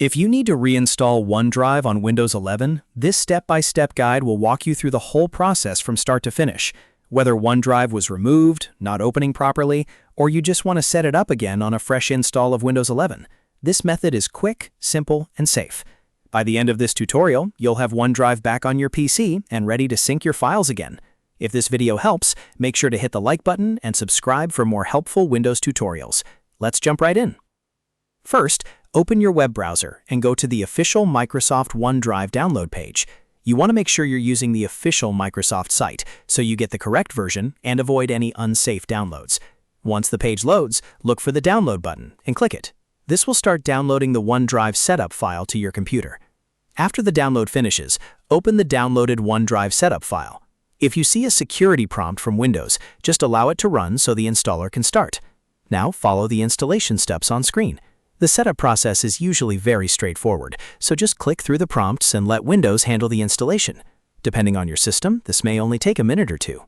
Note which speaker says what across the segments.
Speaker 1: If you need to reinstall OneDrive on Windows 11, this step-by-step guide will walk you through the whole process from start to finish. Whether OneDrive was removed, not opening properly, or you just want to set it up again on a fresh install of Windows 11, this method is quick, simple, and safe. By the end of this tutorial, you'll have OneDrive back on your PC and ready to sync your files again. If this video helps, make sure to hit the like button and subscribe for more helpful Windows tutorials. Let's jump right in. First, open your web browser and go to the official Microsoft OneDrive download page. You want to make sure you're using the official Microsoft site so you get the correct version and avoid any unsafe downloads. Once the page loads, look for the download button and click it. This will start downloading the OneDrive setup file to your computer. After the download finishes, open the downloaded OneDrive setup file. If you see a security prompt from Windows, just allow it to run so the installer can start. Now follow the installation steps on screen. The setup process is usually very straightforward, so just click through the prompts and let Windows handle the installation. Depending on your system, this may only take a minute or two.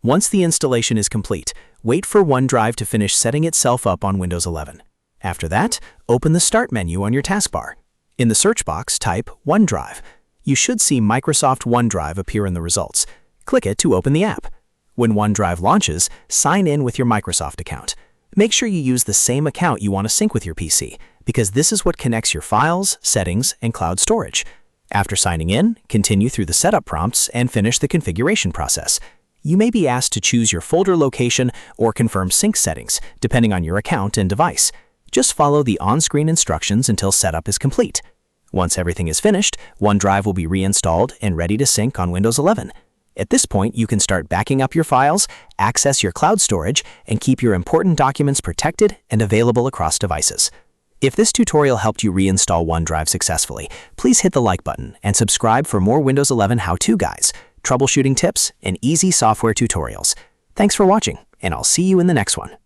Speaker 1: Once the installation is complete, wait for OneDrive to finish setting itself up on Windows 11. After that, open the Start menu on your taskbar. In the search box, type OneDrive. You should see Microsoft OneDrive appear in the results. Click it to open the app. When OneDrive launches, sign in with your Microsoft account. Make sure you use the same account you want to sync with your PC, because this is what connects your files, settings, and cloud storage. After signing in, continue through the setup prompts and finish the configuration process. You may be asked to choose your folder location or confirm sync settings, depending on your account and device. Just follow the on-screen instructions until setup is complete. Once everything is finished, OneDrive will be reinstalled and ready to sync on Windows 11. At this point, you can start backing up your files, access your cloud storage, and keep your important documents protected and available across devices. If this tutorial helped you reinstall OneDrive successfully, please hit the like button and subscribe for more Windows 11 how-to guides, troubleshooting tips, and easy software tutorials. Thanks for watching, and I'll see you in the next one.